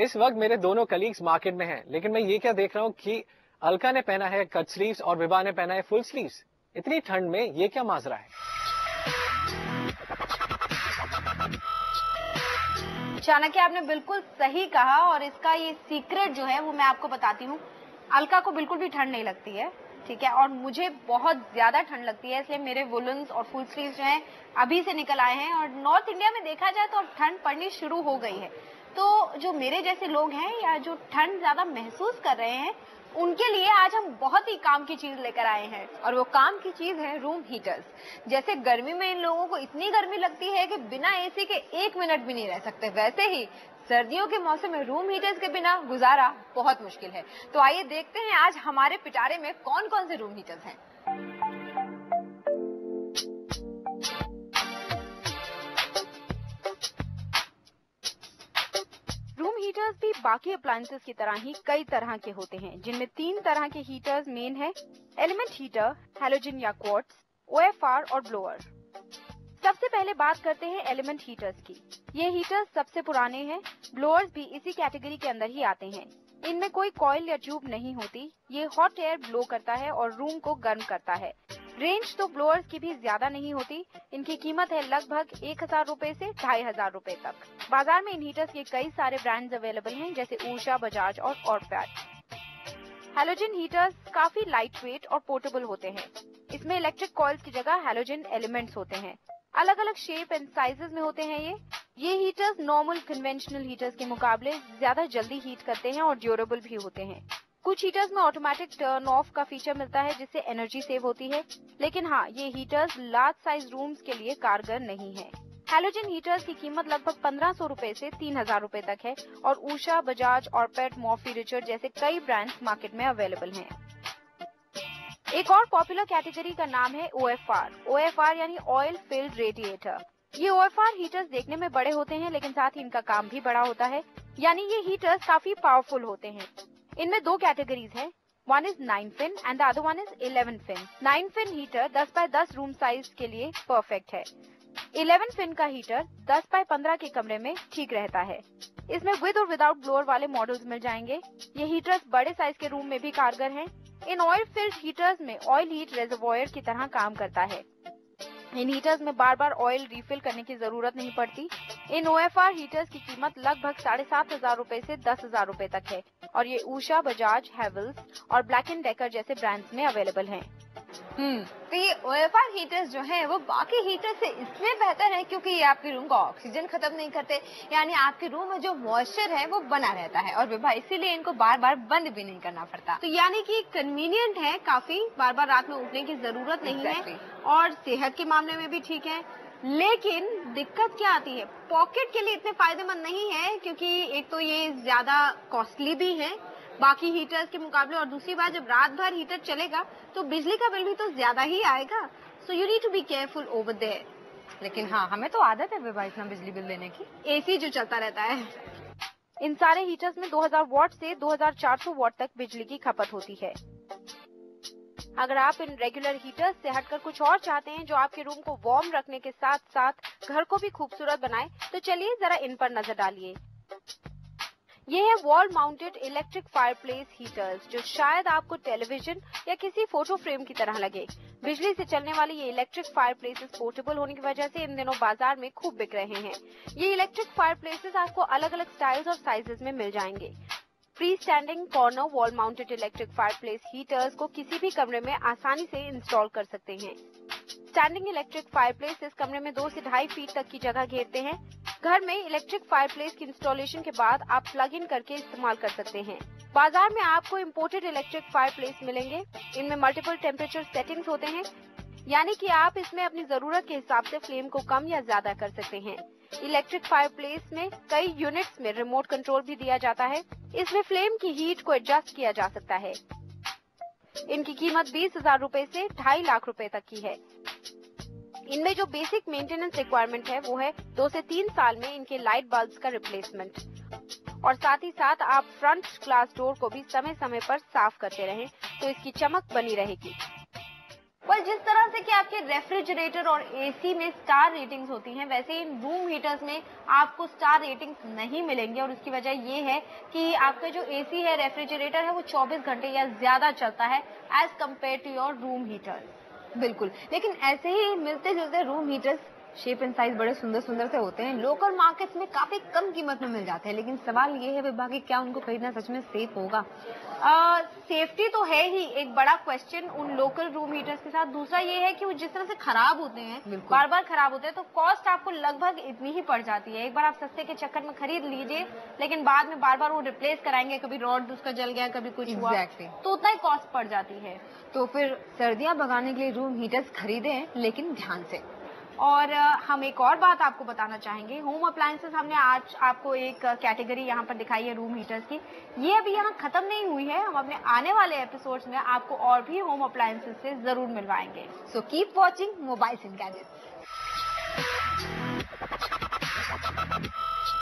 इस वक्त मेरे दोनों कलीग्स मार्केट में हैं, लेकिन मैं ये क्या देख रहा हूँ कि अलका ने पहना है कट स्लीव्स और विभा ने पहना है फुल स्लीव्स। इतनी ठंड में ये क्या माजरा है? चाणक्य, आपने बिल्कुल सही कहा और इसका ये सीक्रेट जो है वो मैं आपको बताती हूँ। अलका को बिल्कुल भी ठंड नहीं लगती है, ठीक है, और मुझे बहुत ज्यादा ठंड लगती है, इसलिए मेरे वुलन्स और फुल स्लीव्स जो हैं अभी से निकल आए हैं। और नॉर्थ इंडिया में देखा जाए तो अब ठंड पड़नी शुरू हो गई है, तो जो मेरे जैसे लोग हैं या जो ठंड ज्यादा महसूस कर रहे हैं उनके लिए आज हम बहुत ही काम की चीज लेकर आए हैं, और वो काम की चीज है रूम हीटर्स। जैसे गर्मी में इन लोगों को इतनी गर्मी लगती है कि बिना एसी के 1 मिनट भी नहीं रह सकते, वैसे ही सर्दियों के मौसम में रूम हीटर्स के बिना गुजारा बहुत मुश्किल है। तो आइए देखते हैं आज हमारे पिटारे में कौन कौन से रूम हीटर्स हैं। रूम हीटर्स भी बाकी अप्लायंसेस की तरह ही कई तरह के होते हैं, जिनमें 3 तरह के हीटर्स मेन है: एलिमेंट हीटर, हैलोजन या क्वार्ट्ज, ओएफआर और ब्लोअर। सबसे पहले बात करते हैं एलिमेंट हीटर्स की। ये हीटर्स सबसे पुराने हैं। ब्लोअर्स भी इसी कैटेगरी के अंदर ही आते हैं। इनमें कोई कॉइल या ट्यूब नहीं होती। ये हॉट एयर ब्लो करता है और रूम को गर्म करता है। रेंज तो ब्लोअर्स की भी ज्यादा नहीं होती। इनकी कीमत है लगभग 1000 रुपए से 2500 रुपए तक। बाजार में इन हीटर्स के कई सारे ब्रांड्स अवेलेबल हैं, जैसे ऊषा, बजाज और ऑरपैट। हैलोजन हीटर्स काफी लाइट वेट और पोर्टेबल होते हैं। इसमें इलेक्ट्रिक कॉइल्स की जगह हैलोजन एलिमेंट्स होते हैं। अलग अलग शेप एंड साइजेस में होते हैं ये हीटर्स नॉर्मल कन्वेंशनल हीटर्स के मुकाबले ज्यादा जल्दी हीट करते हैं और ड्यूरेबल भी होते हैं। कुछ हीटर्स में ऑटोमेटिक टर्न ऑफ का फीचर मिलता है, जिससे एनर्जी सेव होती है, लेकिन हाँ, ये हीटर्स लार्ज साइज रूम्स के लिए कारगर नहीं है। हैलोजन हीटर्स की कीमत लगभग 1500 रुपए से 3000 रुपए तक है और ऊषा, बजाज, ऑरपैट, मॉर्फी, रिचर्ड जैसे कई ब्रांड्स मार्केट में अवेलेबल हैं। एक और पॉपुलर कैटेगरी का नाम है ओएफआर। ओएफआर यानी ऑयल फिल्ड रेडिएटर। ये ओएफआर हीटर्स देखने में बड़े होते हैं, लेकिन साथ ही इनका काम भी बड़ा होता है, यानी ये हीटर्स काफी पावरफुल होते हैं। इनमें 2 कैटेगरीज हैं। One is 9 fin and the other one is 11 fin. 9 fin heater 10 by 10 room size के लिए परफेक्ट है। 11 फिन का हीटर 10 बाय 15 के कमरे में ठीक रहता है। इसमें विद और विदाउट ब्लोअर वाले मॉडल्स मिल जाएंगे। ये हीटर्स बड़े साइज के रूम में भी कारगर हैं। इन ऑयल फिल्ड हीटर्स में ऑयल हीट रेजर्वोयर की तरह काम करता है। इन हीटर्स में बार बार ऑयल रिफिल करने की जरूरत नहीं पड़ती। इन ओएफआर हीटर्स की कीमत लगभग 7500 रुपए से 10,000 रुपए तक है और ये ऊषा, बजाज, हैवेल्स और ब्लैक एंड डेकर जैसे ब्रांड्स में अवेलेबल हैं। तो ये ओएफआर हीटर्स जो हैं वो बाकी हीटर से इसलिए बेहतर है क्योंकि ये आपके रूम का ऑक्सीजन खत्म नहीं करते, यानी आपके रूम में जो मॉइस्चर है वो बना रहता है और विभा इसीलिए इनको बार बार बंद भी नहीं करना पड़ता। तो यानी कि कन्वीनियंट है काफी, बार बार रात में उठने की जरूरत नहीं है और सेहत के मामले में भी ठीक है। लेकिन दिक्कत क्या आती है, पॉकेट के लिए इतने फायदेमंद नहीं है क्योंकि एक तो ये ज्यादा कॉस्टली भी है बाकी हीटर्स के मुकाबले, और दूसरी बात जब रात भर हीटर चलेगा तो बिजली का बिल भी तो ज्यादा ही आएगा। So you need to be careful over there. लेकिन हाँ, हमें तो आदत है विभा इतना बिजली बिल देने की। एसी जो चलता रहता है। इन सारे हीटर्स में 2000 वॉट से 2400 वॉट तक बिजली की खपत होती है। अगर आप इन रेगुलर हीटर्स से हटकर कुछ और चाहते हैं जो आपके रूम को वार्म रखने के साथ साथ घर को भी खूबसूरत बनाए, तो चलिए जरा इन पर नजर डालिए। ये है wall mounted electric fireplace heaters, जो शायद आपको टेलीविजन या किसी फोटो फ्रेम की तरह लगे। बिजली से चलने वाली ये इलेक्ट्रिक फायरप्लेसेस पोर्टेबल होने की वजह से इन दिनों बाजार में खूब बिक रहे हैं। ये इलेक्ट्रिक फायरप्लेसेस आपको अलग अलग स्टाइल्स और साइजेस में मिल जाएंगे। Free standing corner wall mounted electric fireplace heaters को किसी भी कमरे में आसानी से इंस्टॉल कर सकते हैं। स्टैंडिंग इलेक्ट्रिक फायरप्लेस इस कमरे में 2 से 2.5 फीट तक की जगह घेरते हैं। घर में इलेक्ट्रिक फायरप्लेस की इंस्टॉलेशन के बाद आप प्लग इन करके इस्तेमाल कर सकते हैं। बाजार में आपको इम्पोर्टेड इलेक्ट्रिक फायरप्लेस मिलेंगे। इनमें मल्टीपल टेम्परेचर सेटिंग्स होते हैं, यानी कि आप इसमें अपनी जरूरत के हिसाब से फ्लेम को कम या ज्यादा कर सकते हैं। इलेक्ट्रिक फायरप्लेस में कई यूनिट्स में रिमोट कंट्रोल भी दिया जाता है। इसमें फ्लेम की हीट को एडजस्ट किया जा सकता है। इनकी कीमत 20,000 रुपए से 2.5 लाख रुपए तक की है। इनमें जो बेसिक मेंटेनेंस रिक्वायरमेंट है वो है 2 से 3 साल में इनके लाइट बल्ब्स का रिप्लेसमेंट, और साथ ही साथ आप फ्रंट ग्लास डोर को भी समय समय पर साफ करते रहें तो इसकी चमक बनी रहेगी। well, जिस तरह से कि आपके रेफ्रिजरेटर और एसी में स्टार रेटिंग्स होती हैं, वैसे इन रूम हीटर्स में आपको स्टार रेटिंग्स नहीं मिलेंगे और उसकी वजह ये है कि आपका जो एसी है, रेफ्रिजरेटर है, वो 24 घंटे या ज्यादा चलता है as compare to your room heater. बिल्कुल, लेकिन ऐसे ही मिलते जुलते room heaters shape and size बड़े सुंदर सुंदर से होते हैं, लोकल मार्केट्स में काफी कम कीमत में मिल जाते हैं। लेकिन सवाल ये है विभा कि क्या उनको खरीदना सच में सेफ होगा? सेफ्टी तो है ही एक बड़ा क्वेश्चन उन लोकल रूम हीटर्स के साथ। दूसरा ये है कि वो जिस तरह से खराब होते हैं, बार बार खराब होते हैं, तो कॉस्ट आपको लगभग इतनी ही पड़ जाती है। एक बार आप सस्ते के चक्कर में खरीद लीजिए, लेकिन बाद में बार बार वो रिप्लेस कराएंगे, कभी रॉड उसका जल गया, कभी कुछ हुआ, तो उतना ही कॉस्ट पड़ जाती है। तो फिर सर्दियां भगाने के लिए रूम हीटर्स खरीदें, लेकिन ध्यान से। और हम एक और बात आपको बताना चाहेंगे, होम अप्लायंसेस हमने आज आपको एक कैटेगरी यहाँ पर दिखाई है रूम हीटर्स की, ये अभी यहाँ खत्म नहीं हुई है। हम अपने आने वाले एपिसोड्स में आपको और भी होम अप्लायंसेस से जरूर मिलवाएंगे। So keep watching mobiles and gadgets.